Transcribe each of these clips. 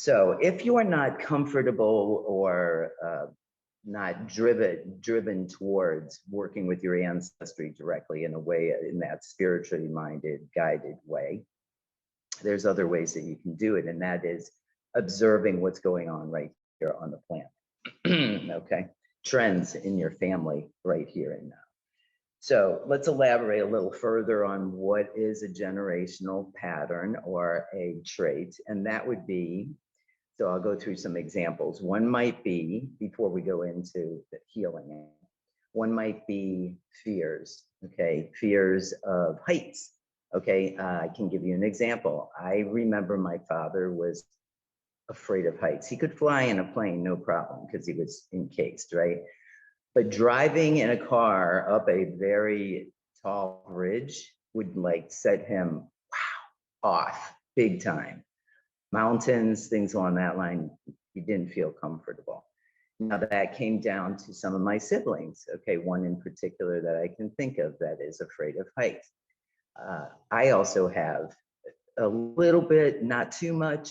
So if you are not comfortable or not driven towards working with your ancestry directly in a way, in that spiritually minded, guided way, there's other ways that you can do it, and that is observing what's going on right here on the planet. Okay, trends in your family right here and now. So let's elaborate a little further on what is a generational pattern or a trait, and that would be, so I'll go through some examples. One might be, before we go into the healing, one might be fears, okay? Fears of heights, okay? I can give you an example. I remember my father was afraid of heights. He could fly in a plane, no problem, because he was encased, right? But driving in a car up a very tall bridge would like set him, wow, off big time. Mountains, things along that line, he didn't feel comfortable. Now that came down to some of my siblings, okay, one in particular that I can think of that is afraid of heights. I also have a little bit, not too much,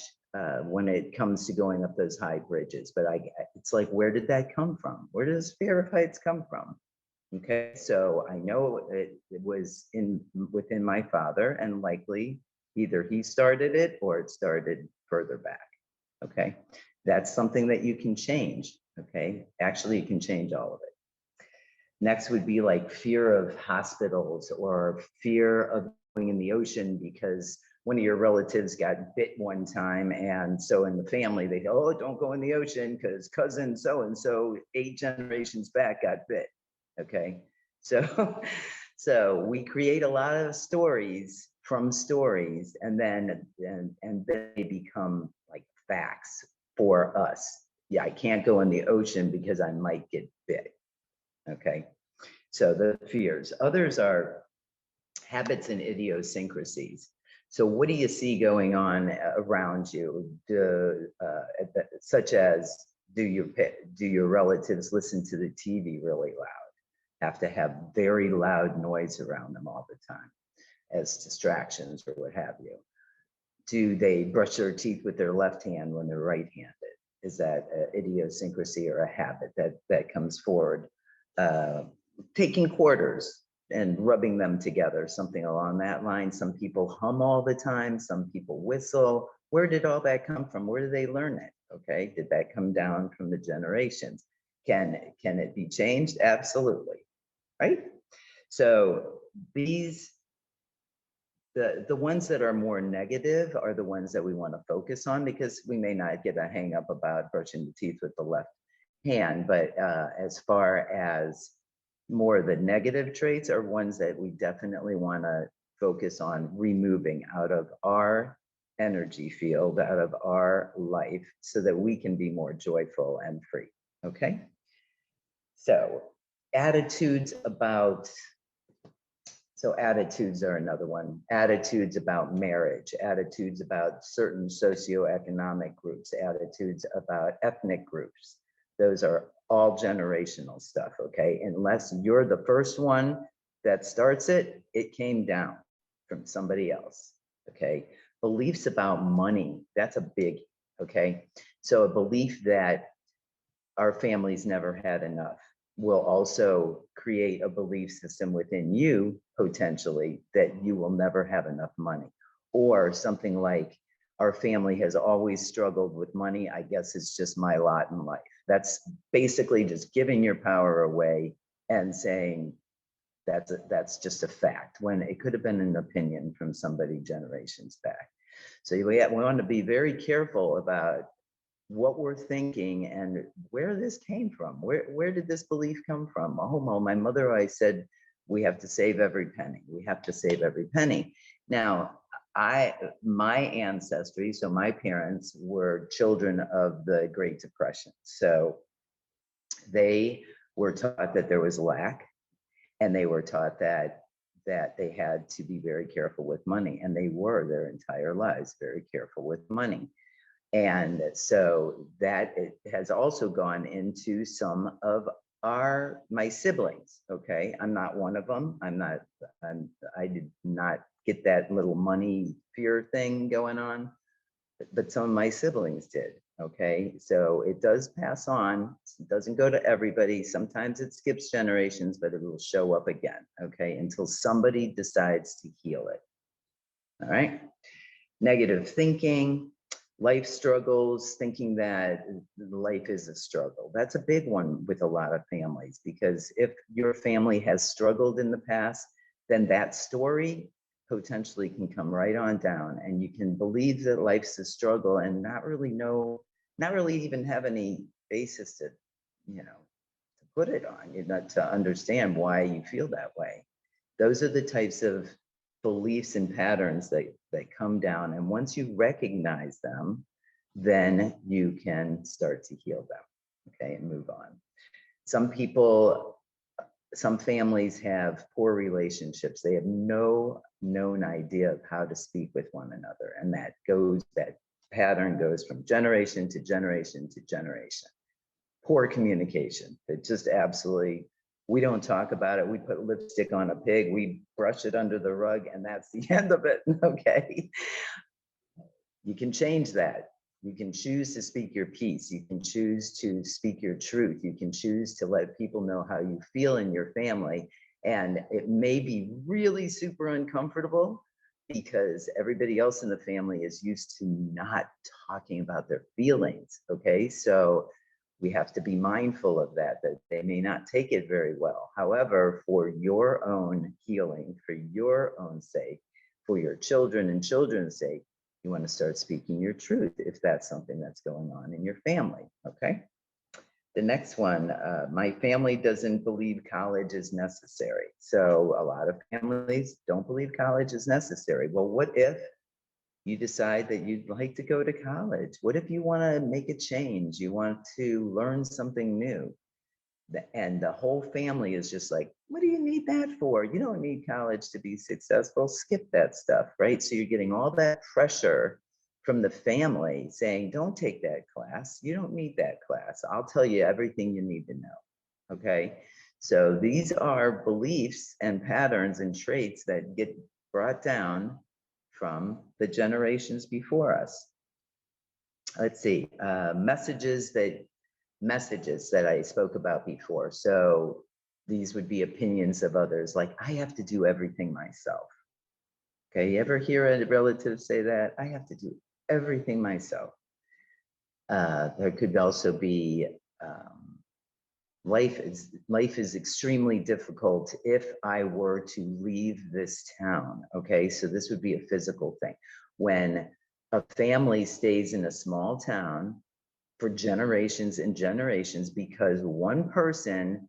when it comes to going up those high bridges, but it's like, where did that come from? Where does fear of heights come from? Okay, so I know it was within my father, and likely either he started it or it started further back. Okay, that's something that you can change. Okay, actually, you can change all of it. Next would be like fear of hospitals or fear of going in the ocean because one of your relatives got bit one time, and so in the family they go, oh, don't go in the ocean because cousin so and so 8 generations back got bit. Okay, so so we create a lot of stories from stories, and then they become like facts for us. Yeah, I can't go in the ocean because I might get bit. Okay, so the fears. Others are habits and idiosyncrasies. So what do you see going on around you? Such as, do your relatives listen to the TV really loud? Have to have very loud noise around them all the time as distractions or what have you? Do they brush their teeth with their left hand when they're right-handed? Is that an idiosyncrasy or a habit that comes forward? Taking quarters and rubbing them together, something along that line. Some people hum all the time, some people whistle. Where did all that come from? Where did they learn it? Okay, did that come down from the generations? Can it be changed? Absolutely, right? So these, the ones that are more negative are the ones that we want to focus on, because we may not get a hang up about brushing the teeth with the left hand, but as far as more of the negative traits are ones that we definitely want to focus on removing out of our energy field, out of our life, so that we can be more joyful and free. Okay, so attitudes about, so attitudes are another one. Attitudes about marriage, attitudes about certain socioeconomic groups, attitudes about ethnic groups. Those are all generational stuff, okay? Unless you're the first one that starts it, it came down from somebody else, okay? Beliefs about money, that's a big, okay? So a belief that our families never had enough will also create a belief system within you, potentially, that you will never have enough money. Or something like, our family has always struggled with money, I guess it's just my lot in life. That's basically just giving your power away and saying that's just a fact, when it could have been an opinion from somebody generations back. So we want to be very careful about what we're thinking and where this came from. Where did this belief come from? Oh, well, my mother always said, we have to save every penny. We have to save every penny. Now, my ancestry, so my parents were children of the Great Depression. So they were taught that there was lack, and they were taught that they had to be very careful with money, and they were their entire lives very careful with money. And so that it has also gone into some of my siblings. Okay, I'm not one of them. I did not get that little money fear thing going on. but some of my siblings did. Okay, so it does pass on. It doesn't go to everybody. Sometimes it skips generations, but it will show up again. Okay, until somebody decides to heal it. All right. Negative thinking, life struggles, thinking that life is a struggle. That's a big one with a lot of families, because if your family has struggled in the past, then that story potentially can come right on down, and you can believe that life's a struggle and not really even have any basis to, to put it on, not to understand why you feel that way. Those are the types of beliefs and patterns that come down. And once you recognize them, then you can start to heal them, okay, and move on. Some families have poor relationships. They have no known idea of how to speak with one another. And that pattern goes from generation to generation to generation. Poor communication. It just absolutely, we don't talk about it. We put lipstick on a pig, we brush it under the rug, and that's the end of it, okay? You can change that. You can choose to speak your piece. You can choose to speak your truth. You can choose to let people know how you feel in your family. And it may be really super uncomfortable because everybody else in the family is used to not talking about their feelings, okay? So we have to be mindful of that they may not take it very well. However, for your own healing, for your own sake, for your children and children's sake, you want to start speaking your truth if that's something that's going on in your family, okay? The next one, my family doesn't believe college is necessary. So a lot of families don't believe college is necessary. Well, what if you decide that you'd like to go to college? What if you want to make a change? You want to learn something new? And the whole family is just like, what do you need that for? You don't need college to be successful. Skip that stuff, right? So you're getting all that pressure from the family saying, don't take that class. You don't need that class. I'll tell you everything you need to know. Okay. So these are beliefs and patterns and traits that get brought down from the generations before us. Let's see, messages that I spoke about before. So these would be opinions of others, like, I have to do everything myself. Okay, you ever hear a relative say that? I have to do everything myself. There could also be life is extremely difficult if I were to leave this town. Okay, so this would be a physical thing. When a family stays in a small town for generations and generations because one person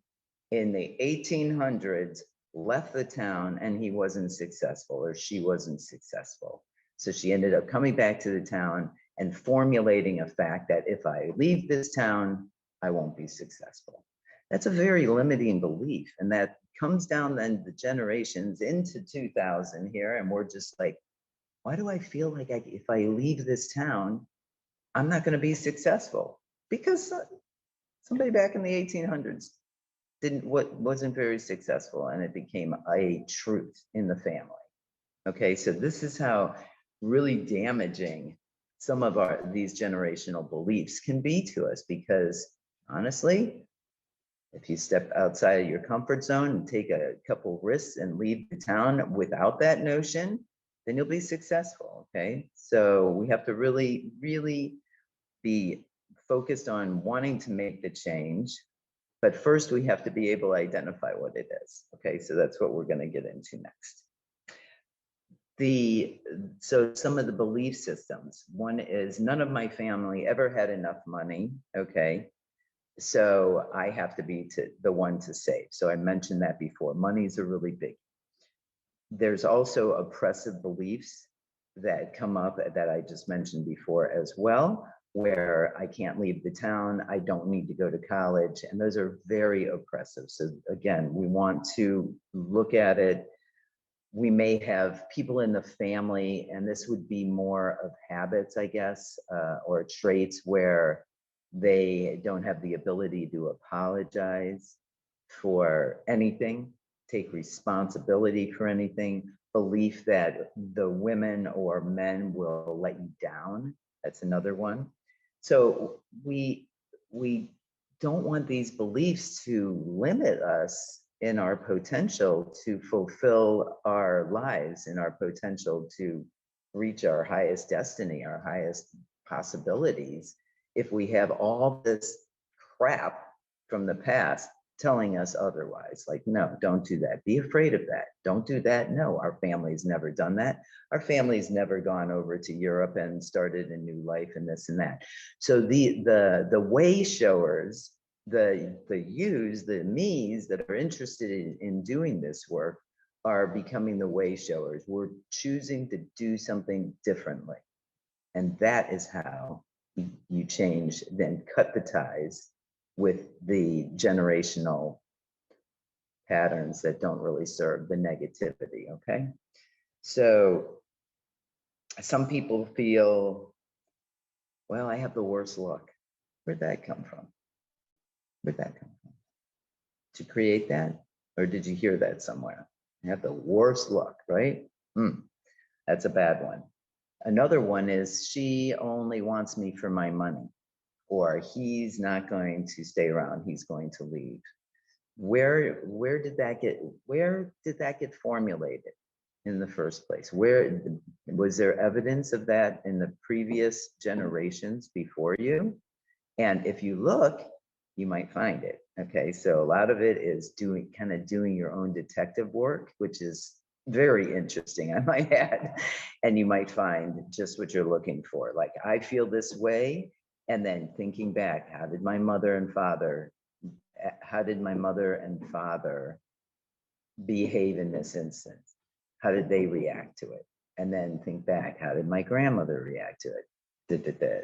in the 1800s left the town and he wasn't successful or she wasn't successful. So she ended up coming back to the town and formulating a fact that if I leave this town, I won't be successful. That's a very limiting belief. And that comes down then the generations into 2000 here. And we're just like, why do I feel like if I leave this town, I'm not going to be successful? Because somebody back in the 1800s wasn't very successful, and it became a truth in the family. Okay, so this is how really damaging some of these generational beliefs can be to us, because honestly, if you step outside of your comfort zone and take a couple risks and leave the town without that notion, then you'll be successful. Okay, so we have to really, really be focused on wanting to make the change. But first, we have to be able to identify what it is. Okay, so that's what we're going to get into next. So some of the belief systems. One is, none of my family ever had enough money. Okay, so I have to be the one to save. So I mentioned that before. Money's a really big. There's also oppressive beliefs that come up that I just mentioned before as well, where I can't leave the town, I don't need to go to college, and those are very oppressive. So again, we want to look at it. We may have people in the family, and this would be more of habits, I guess, or traits where they don't have the ability to apologize for anything, take responsibility for anything, belief that the women or men will let you down. That's another one. So we don't want these beliefs to limit us in our potential to fulfill our lives, in our potential to reach our highest destiny, our highest possibilities, if we have all this crap from the past telling us otherwise. Like, no, don't do that. Be afraid of that. Don't do that. No, our family's never done that. Our family's never gone over to Europe and started a new life and this and that. So the way showers, the yous, the me's that are interested in doing this work are becoming the way showers. We're choosing to do something differently. And that is how you change, then cut the ties with the generational patterns that don't really serve the negativity, okay? So some people feel, well, I have the worst luck. Where'd that come from? Where'd that come from? To create that? Or did you hear that somewhere? I have the worst luck, right? That's a bad one. Another one is she only wants me for my money, or he's not going to stay around, he's going to leave. Where did that get formulated in the first place? Where was there evidence of that in the previous generations before you? And if you look, you might find it. Okay, so a lot of it is doing your own detective work, which is very interesting, I might add. And you might find just what you're looking for. Like, I feel this way, and then thinking back, how did my mother and father behave in this instance? How did they react to it? And then think back, how did my grandmother react to it?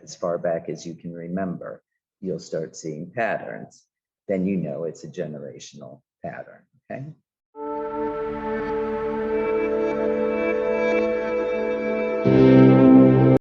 As far back as you can remember, you'll start seeing patterns. Then you know it's a generational pattern, okay?